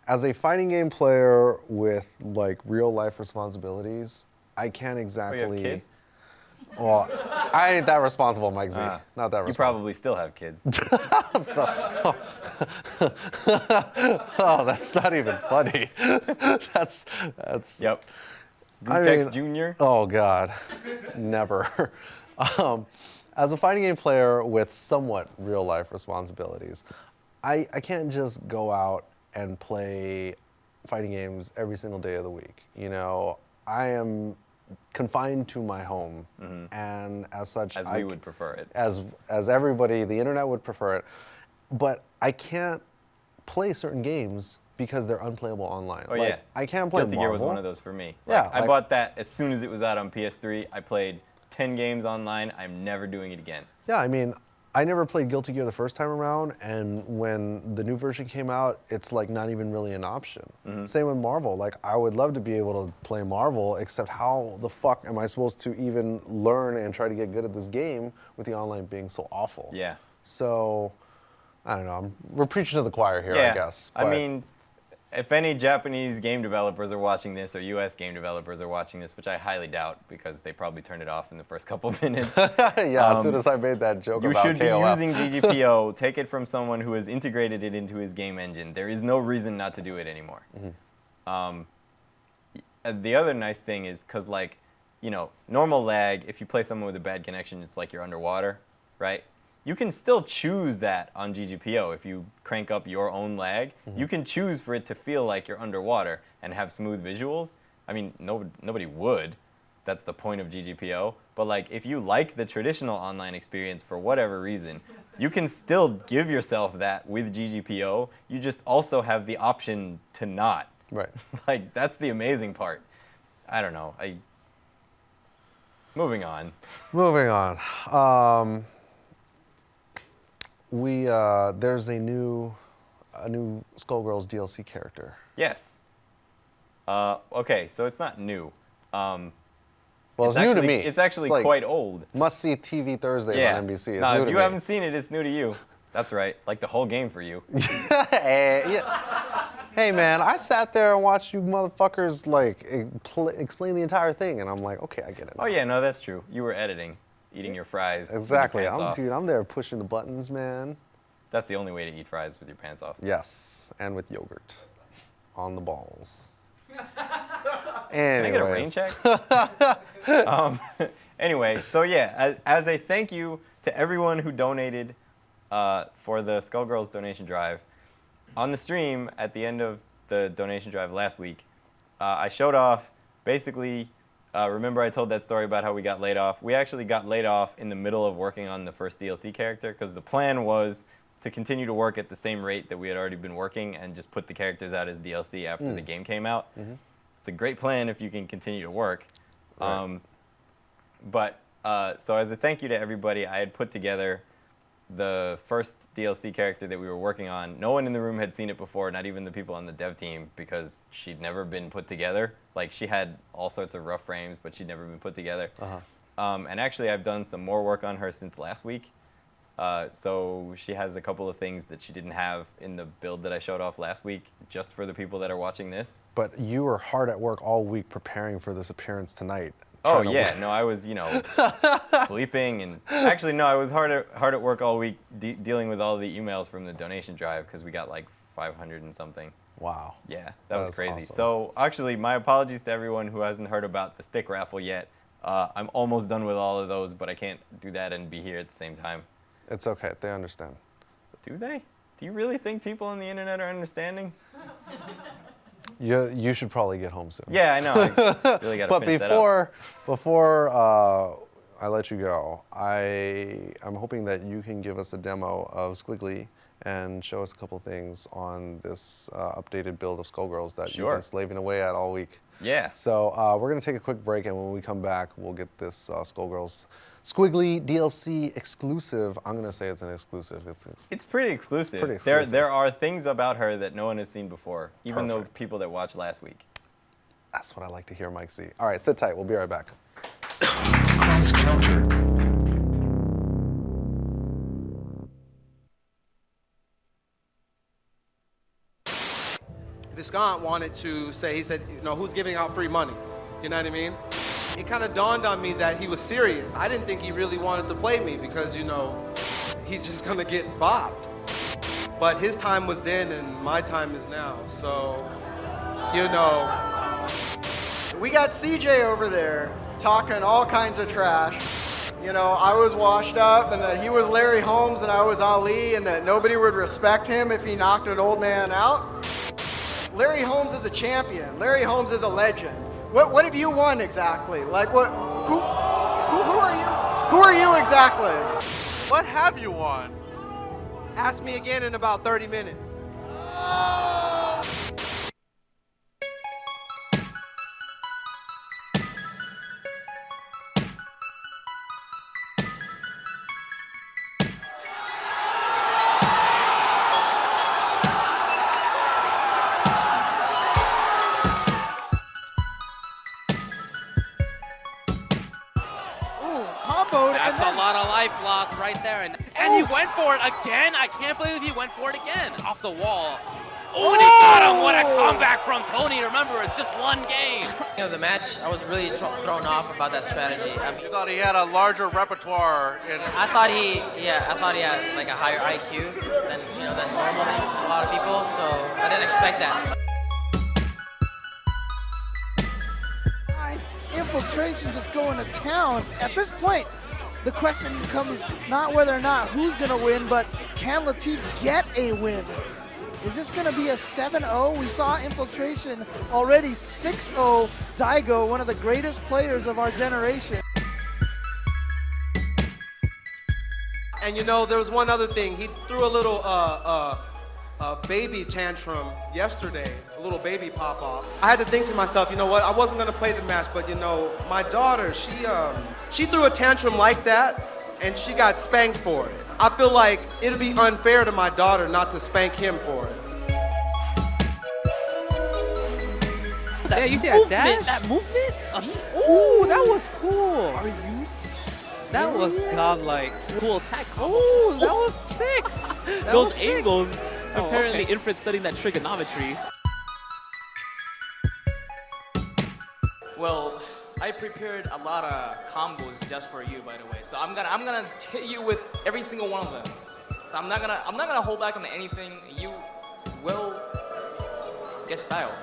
As a fighting game player with real life responsibilities, I can't Oh, exactly. you have kids? Well, I ain't that responsible, Mike Z. Not that You responsible. probably still have kids. Oh, that's not even funny. that's. Yep. I Gutex mean, Jr. Oh God, never. As a fighting game player with somewhat real life responsibilities, I can't just go out and play fighting games every single day of the week. You know, I am confined to my home, and as such, As we would prefer it. as everybody, the internet would prefer it. But I can't play certain games because they're unplayable online. Oh yeah. I can't play Guilty Gear was Marvel. one of those for me. Yeah, I like- bought that as soon as it was out on PS3. I played 10 games online. I'm never doing it again. Yeah, I mean, I never played Guilty Gear the first time around, and when the new version came out, it's not even really an option. Same with Marvel. I would love to be able to play Marvel, except how the fuck am I supposed to even learn and try to get good at this game with the online being so awful? Yeah. So, I don't know. We're preaching to the choir here, Yeah. I guess. I but- mean, if any Japanese game developers are watching this or US game developers are watching this, which I highly doubt because they probably turned it off in the first couple minutes. yeah, as soon as I made that joke You about should KOF. be using GGPO. Take it from someone who has integrated it into his game engine. There is no reason not to do it anymore. The other nice thing is because, normal lag, if you play someone with a bad connection, it's like you're underwater, right? You can still choose that on GGPO. If you crank up your own lag, you can choose for it to feel like you're underwater and have smooth visuals. I mean, nobody would. That's the point of GGPO. But if you like the traditional online experience for whatever reason, you can still give yourself that with GGPO. You just also have the option to not. Right. That's the amazing part. I don't know. Moving on. Moving on. There's a new Skullgirls DLC character. Yes. Okay, so it's not new. Well, it's new to actually- me. It's actually like quite old. must-see TV Thursdays on NBC. It's No, new if to you me. haven't seen it, it's new to you. That's right. Like the whole game for you. Hey, man, I sat there and watched you motherfuckers explain the entire thing, and I'm like, okay, I get it. Oh yeah, no, that's true. You were editing, eating your fries. with your Exactly. pants off. I'm there pushing the buttons, man. That's the only way to eat fries with your pants off. Yes, and with yogurt on the balls. Can I get a rain Anyways. check? Anyway, so yeah, as a thank you to everyone who donated for the Skullgirls donation drive, on the stream at the end of the donation drive last week, I showed off basically. Remember I told that story about how we got laid off? We actually got laid off in the middle of working on the first DLC character because the plan was to continue to work at the same rate that we had already been working and just put the characters out as DLC after the game came out. It's a great plan if you can continue to work. Right. So as a thank you to everybody, I had put together the first DLC character that we were working on. No one in the room had seen it before, not even the people on the dev team, because she'd never been put together. Like, she had all sorts of rough frames, but she'd never been put together. And actually, I've done some more work on her since last week. So she has a couple of things that she didn't have in the build that I showed off last week, just for the people that are watching this. But you were hard at work all week preparing for this appearance tonight. Oh yeah, no, I was, sleeping and actually no, I was hard at work all week dealing with all the emails from the donation drive because we got like 500 and something. Wow. Yeah, that was crazy. Awesome. So actually, my apologies to everyone who hasn't heard about the stick raffle yet. I'm almost done with all of those, but I can't do that and be here at the same time. It's okay. They understand. Do they? Do you really think people on the internet are understanding? You should probably get home soon. Yeah, I know. I really got to But finish that up. before I let you go, I'm hoping that you can give us a demo of Squiggly and show us a couple things on this updated build of Skullgirls that you've Sure. been slaving away at all week. Yeah. So we're going to take a quick break, and when we come back, we'll get this Skullgirls Squiggly DLC exclusive. I'm going to say it's an exclusive. It's pretty exclusive. pretty exclusive. There are things about her that no one has seen before, even though Perfect. people that watched last week. That's what I like to hear, Mike Z. All right, sit tight. We'll be right back. Cross counter. Viscount wanted to say, he said, who's giving out free money? You know what I mean? It kind of dawned on me that he was serious. I didn't think he really wanted to play me because, he's just going to get bopped. But his time was then and my time is now. So, We got CJ over there talking all kinds of trash. I was washed up and that he was Larry Holmes and I was Ali and that nobody would respect him if he knocked an old man out. Larry Holmes is a champion. Larry Holmes is a legend. What have you won exactly? Like what? Who are you? Who are you exactly? what have you won? Ask me again in about 30 minutes. That's a lot of life lost right there. And he went for it again. I can't believe he went for it again. Off the wall. Oh, and he got him. What a comeback from Tony. Remember, it's just one game. The match, I was really thrown off about that strategy. You thought he had a larger repertoire in I thought he had like a higher IQ than normally a lot of people, so I didn't expect that. Infiltration just going to town. At this point, the question becomes not whether or not who's going to win, but can Latif get a win? Is this going to be a 7-0? We saw Infiltration already 6-0 Daigo, one of the greatest players of our generation. And there was one other thing. He threw a little baby tantrum yesterday, a little baby pop-off. I had to think to myself, you know what? I wasn't gonna play the match, but my daughter, she threw a tantrum like that, and she got spanked for it. I feel like it'd be unfair to my daughter not to spank him for it. Yeah, you see that dash? That movement? Ooh, that was cool. Are you That was godlike. cool attack combo? Ooh, that was sick. Those angles. Apparently, Infant's studying that trigonometry. Well, I prepared a lot of combos just for you, by the way. So I'm gonna hit you with every single one of them. So I'm not gonna hold back on anything. You will get style.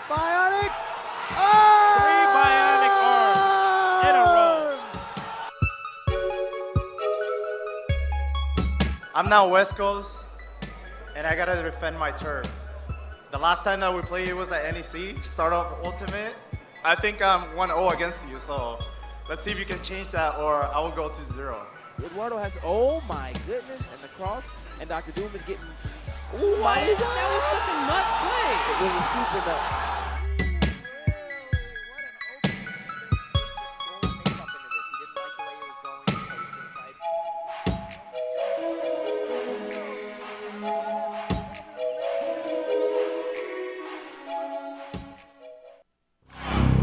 Bionic. Oh! now West Coast, and I gotta defend my turf. The last time that we played, it was at NEC, Startup Ultimate. I think I'm 1-0 against you, so let's see if you can change that, or I will go to 0. Eduardo has, oh my goodness, and the cross, and Dr. Doom is getting, oh my God. That was such a nut play. It was a super nut.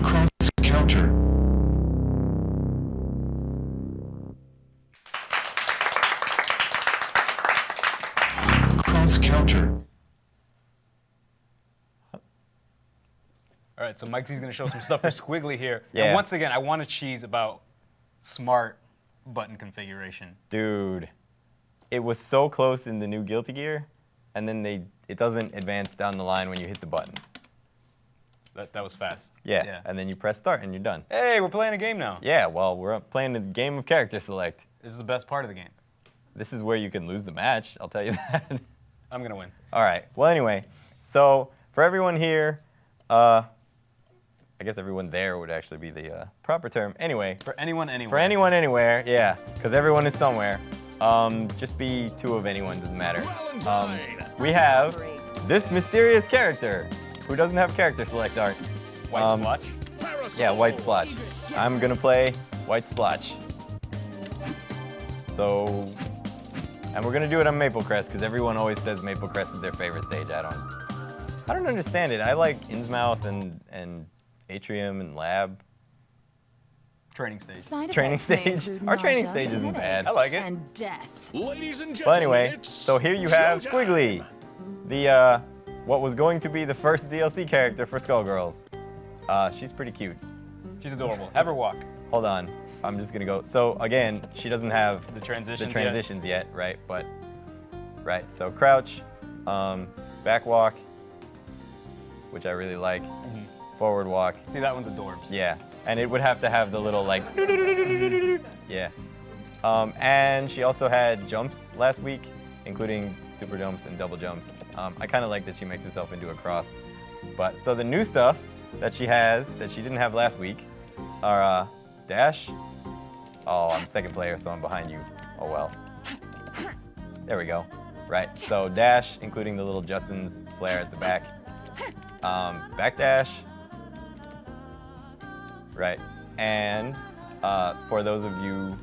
Cross counter. Cross counter. All right, so Mikey's gonna show some stuff for Squiggly here. Yeah. And once again, I want to cheese about smart button configuration. Dude, it was so close in the new Guilty Gear, and then it doesn't advance down the line when you hit the button. That was fast. Yeah, and then you press start and you're done. Hey, we're playing a game now. Yeah, well, we're playing a game of character select. This is the best part of the game. This is where you can lose the match, I'll tell you that. I'm gonna win. All right, well anyway, so for everyone here, I guess everyone there would actually be the proper term. Anyway. For anyone, anywhere. For anyone, anywhere, yeah, because everyone is somewhere. Just be 2 of anyone, doesn't matter. We have this mysterious character who doesn't have character select art. White Splotch? Yeah, White Splotch. I'm gonna play White Splotch. So, and we're gonna do it on Maple Crest because everyone always says Maple Crest is their favorite stage. I don't understand it. I like Innsmouth and Atrium and Lab. Training stage. Training stage. Our training stage isn't bad. I like it. And death. Ladies and gentlemen, But anyway, so here you have Squiggly, the what was going to be the first DLC character for Skullgirls. She's pretty cute. She's adorable. Have her walk. Hold on, I'm just gonna go. So again, she doesn't have The transitions. the transitions yet, right? But right, so crouch, back walk, which I really like, forward walk. See, that one's adorbs. Yeah, and it would have to have the little like, yeah. And she also had jumps last week, including super jumps and double jumps. I kind of like that she makes herself into a cross. But so the new stuff that she has that she didn't have last week are dash. Oh, I'm second player, so I'm behind you. Oh well. There we go. Right. So dash, including the little Jutson's flare at the back. Back dash. Right. And for those of you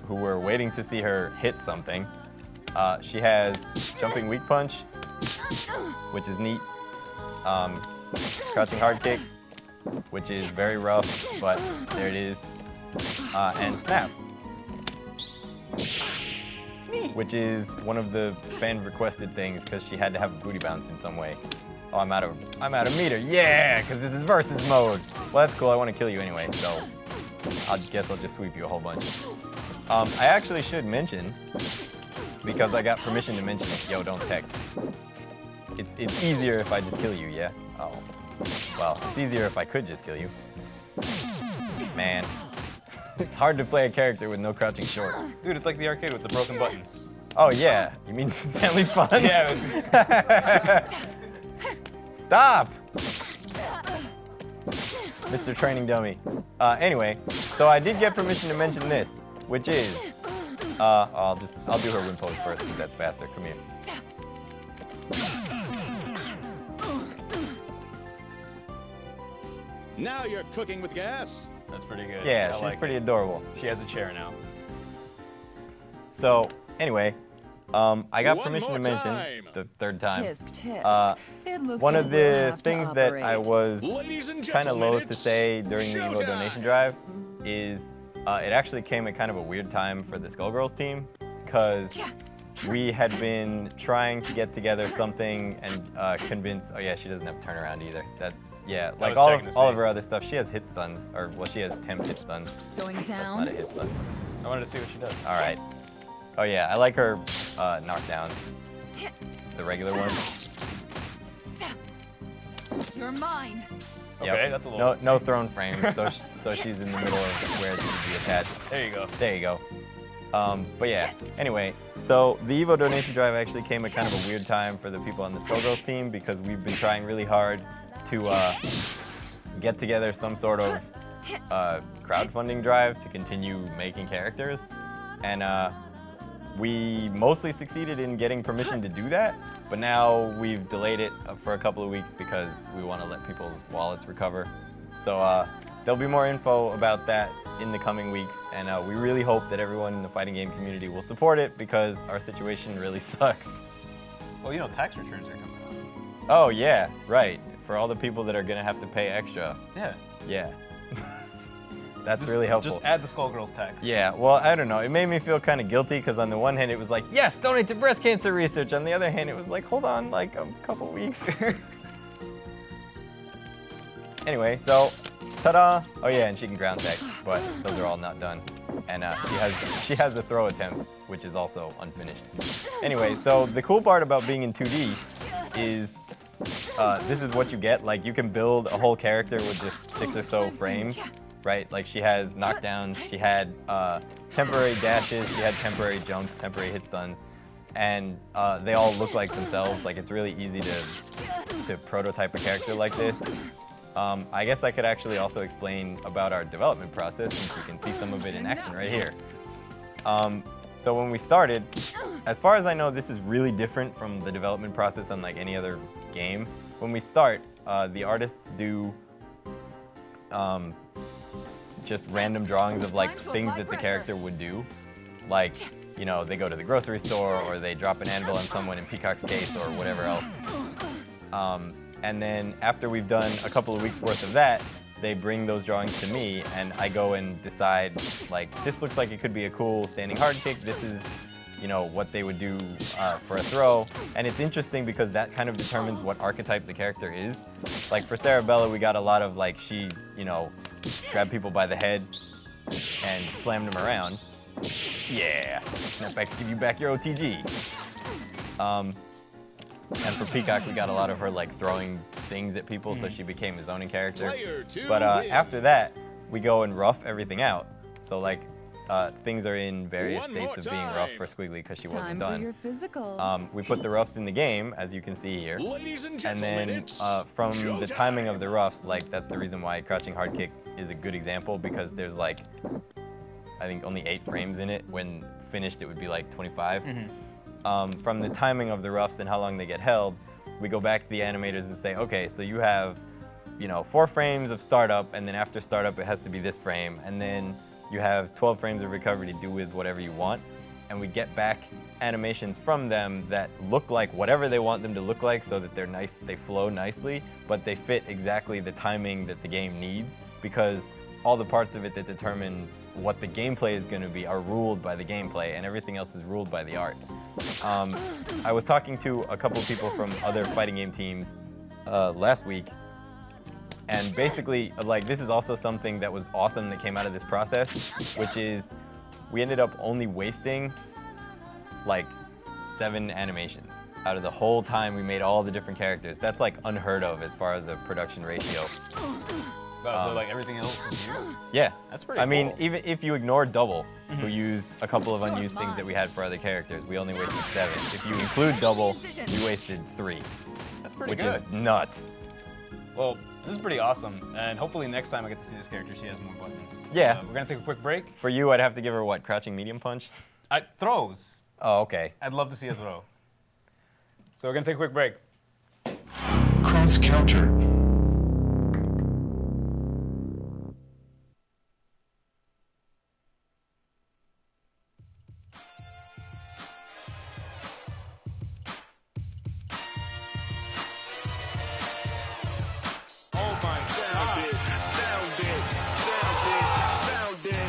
who were waiting to see her hit something, she has jumping weak punch, which is neat. Crouching hard kick, which is very rough, but there it is. And snap, which is one of the fan requested things because she had to have a booty bounce in some way. Oh, I'm out of meter. Yeah, because this is versus mode. Well, that's cool. I want to kill you anyway, so I guess I'll just sweep you a whole bunch. I actually should mention, because I got permission to mention it. Yo, don't tech. It's easier if I just kill you, yeah? Oh. Well, it's easier if I could just kill you. Man. It's hard to play a character with no crouching short. Dude, it's like the arcade with the broken buttons. Oh, yeah. You mean Family Fun? Yeah. Stop! Mr. Training Dummy. Anyway, so I did get permission to mention this, which is, I'll do her win pose first because that's faster. Come here. Now you're cooking with gas. That's pretty good. Yeah, I she's like pretty it. adorable. She has a chair now. So, anyway, I got One permission more to mention time. the third time. Tisk, tisk. It looks One like of we'll the have to things that I operate. was Ladies and kind of gentlemen, loath to it's say during the Evo showtime. donation drive is it actually came at kind of a weird time for the Skullgirls team because we had been trying to get together something and convince. Oh yeah, she doesn't have turnaround either. Yeah, like was all checking of to all see. of her other stuff. She has hit stuns, or well, she has temp hit stuns. Going That's not down. a hit stun. I wanted to see what she does. All right. Oh yeah, I like her knockdowns. The regular one. You're mine. Okay, that's a little. No thrown frames, so she's in the middle of where it needs to be attached. There you go. There you go. But yeah, anyway, so the Evo donation drive actually came at kind of a weird time for the people on the Skullgirls team because we've been trying really hard to get together some sort of crowdfunding drive to continue making characters. And we mostly succeeded in getting permission to do that, but now we've delayed it for a couple of weeks because we want to let people's wallets recover. So there'll be more info about that in the coming weeks, and we really hope that everyone in the fighting game community will support it because our situation really sucks. Well, you know, tax returns are coming up. Oh yeah, right. For all the people that are gonna have to pay extra. Yeah. Yeah. That's really helpful. Just add the Skullgirls tax. Yeah, well, I don't know. It made me feel kind of guilty because on the one hand, it was like, yes, donate to breast cancer research. On the other hand, it was like, hold on, like a couple weeks. Anyway, so, ta-da! Oh yeah, and she can ground tech, but those are all not done. And she has a throw attempt, which is also unfinished. Anyway, so the cool part about being in 2D is this is what you get. Like, you can build a whole character with just 6 or so frames. Right, like she has knockdowns, she had temporary dashes, she had temporary jumps, temporary hit stuns, and they all look like themselves. Like it's really easy to prototype a character like this. I guess I could actually also explain about our development process since you can see some of it in action right here. So when we started, as far as I know, this is really different from the development process on like any other game. When we start, the artists do just random drawings of like things that the character would do. Like, you know, they go to the grocery store or they drop an anvil on someone in Peacock's case or whatever else. And then after we've done a couple of weeks worth of that, they bring those drawings to me and I go and decide like, this looks like it could be a cool standing hard kick. This is, you know, what they would do for a throw. And it's interesting because that kind of determines what archetype the character is. Like for Sarabella, we got a lot of like, she, you know, grabbed people by the head and slammed them around. Yeah, snapbacks give you back your OTG. And for Peacock, we got a lot of her like throwing things at people, so she became a zoning character. But after that, we go and rough everything out. So like, things are in various states of being rough for Squiggly because she wasn't done. For your physical. We put the roughs in the game, as you can see here. And then from the timing of the roughs, like that's the reason why Crouching Hard Kick is a good example because there's like, I think only 8 frames in it. When finished, it would be like 25. From the timing of the roughs and how long they get held, we go back to the animators and say, okay, so you have, you know, 4 frames of startup, and then after startup, it has to be this frame, and then you have 12 frames of recovery to do with whatever you want. And we get back animations from them that look like whatever they want them to look like so that they're nice, they flow nicely, but they fit exactly the timing that the game needs because all the parts of it that determine what the gameplay is going to be are ruled by the gameplay and everything else is ruled by the art. I was talking to a couple of people from other fighting game teams last week, and basically, like, this is also something that was awesome that came out of this process, which is we ended up only wasting like 7 animations out of the whole time we made all the different characters. That's like unheard of as far as a production ratio. So like everything else is you? Yeah. That's pretty I mean, cool. even if you ignore Double, who used a couple of unused things that we had for other characters, we only wasted 7. If you include Double, we wasted 3. That's pretty which good. is nuts. Well, this is pretty awesome, and hopefully next time I get to see this character, she has more buttons. Yeah. We're gonna take a quick break. For you, I'd have to give her what, crouching medium punch? Throws. Oh, okay. I'd love to see a throw. So we're gonna take a quick break. Cross counter. Yeah.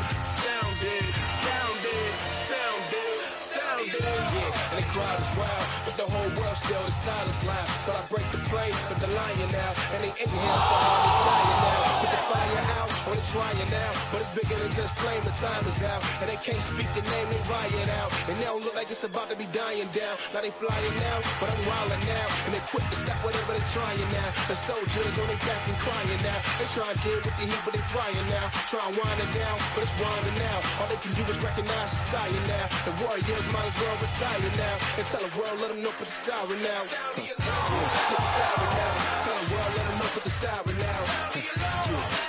and the crowd is wild, but the whole world still is silence loud. So I break the plane, but the lion now, and they in here so hard to tire now. Put the fire out, when it's trying now, but it's bigger than just flame, the time is out, and they can't speak the name, they riot out, and they don't look like it's about to be dying down. Now they flying now, but I'm wildin' now, and they quick to stop whatever they trying now. The soldiers on their back and crying now, they try to deal with the heat, but they frying now. Try and wind it down, but it's winding now. All they can do is recognize society now. The warriors might as well retire now, and tell the world, let them know, put the siren now. Put the siren now. Tell the world, let them know, put the siren now.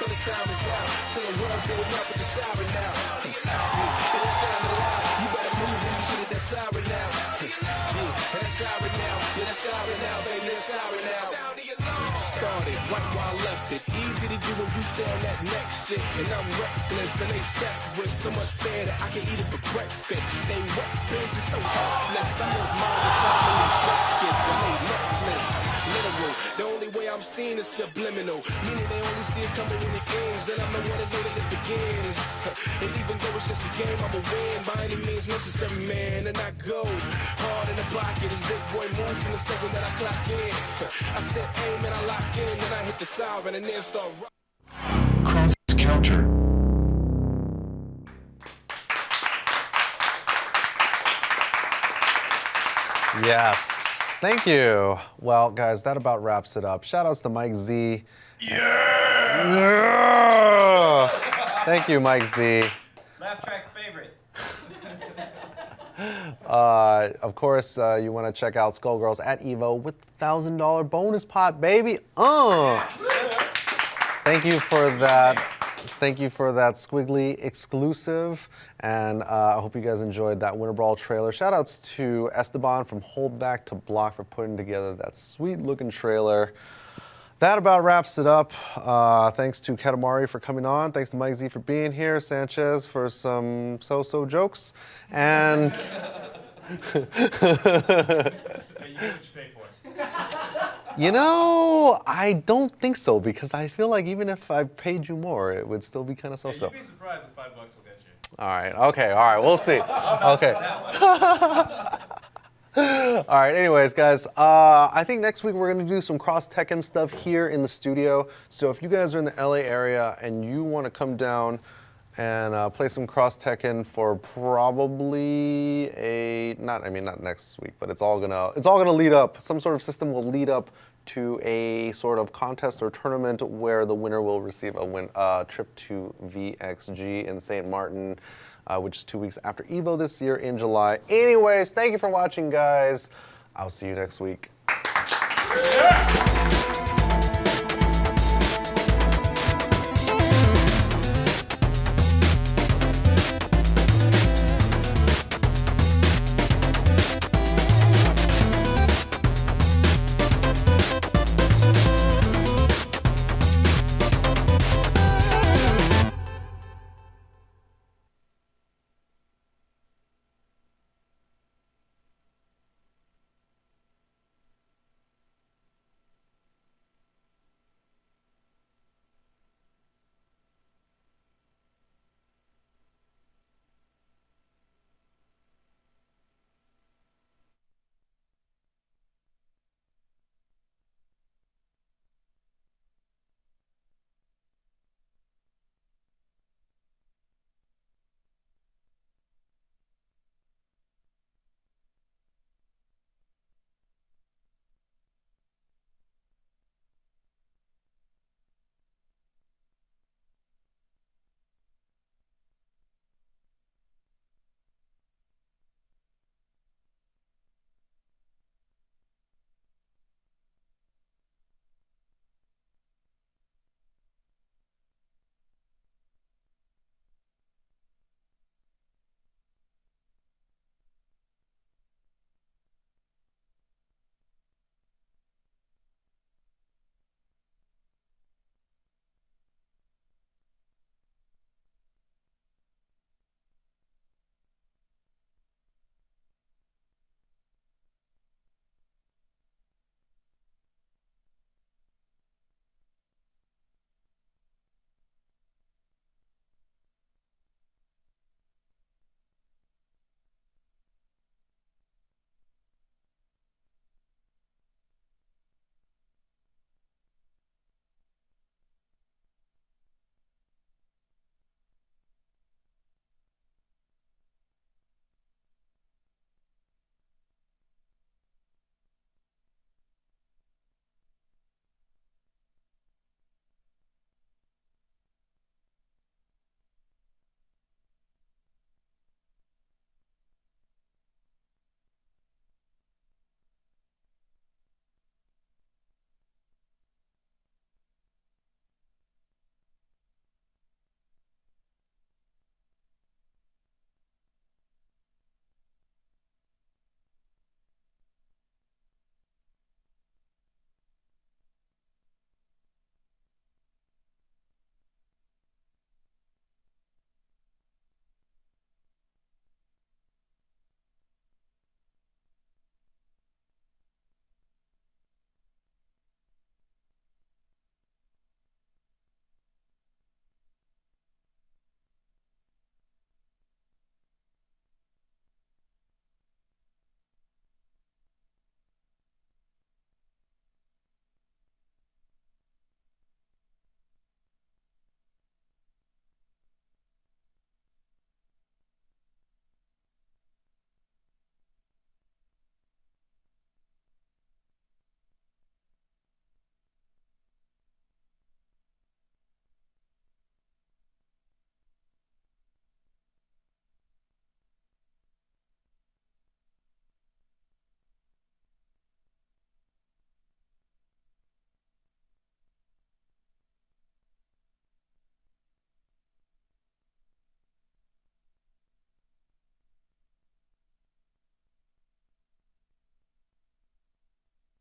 So the time is out. Tell the world, get it up with the siren now. It is sounding loud. You better move when you see that siren now. And that siren now. Yeah, that siren now, baby. That siren now. Started right while I left it. Easy to do when you stay on that next shit. And I'm reckless, and they step with so much fear that I can eat it for breakfast. They weapons is so heartless. I live mine inside me seconds, and they necklace. Literal. The only way I'm seen is subliminal, meaning they only see it coming when it ends, and I'm the one that's later that begins. And even though it's just a game, I'ma win by any means necessary, man. And I go hard in the pocket as big boy moves from the second that I clock in. I set aim and I lock in, then I hit the siren and then start rocking. Cross counter. Yes, thank you. Well, guys, that about wraps it up. Shout outs to Mike Z. Yeah! Thank you, Mike Z. Laugh Track's favorite. Of course, you want to check out Skullgirls at Evo with $1,000 bonus pot, baby. Thank you for that. Thank you for that Squiggly exclusive, and I hope you guys enjoyed that Winter Brawl trailer. Shout outs to Esteban from Hold Back to Block for putting together that sweet looking trailer. That about wraps it up. Thanks to Katamari for coming on. Thanks to Mike Z for being here. Sanchez for some so-so jokes. And you know, I don't think so, because I feel like even if I paid you more, it would still be kind of so-so. You'd be surprised when $5 will get you. All right, we'll see. Okay. All right, anyways, guys, I think next week we're going to do some Cross Tekken stuff here in the studio. So if you guys are in the LA area and you want to come down and play some Cross Tekken for probably not next week, but it's all gonna lead up. Some sort of system will lead up to a sort of contest or tournament where the winner will receive a trip to VXG in St. Martin, which is 2 weeks after Evo this year in July. Anyways, thank you for watching, guys. I'll see you next week. Yeah.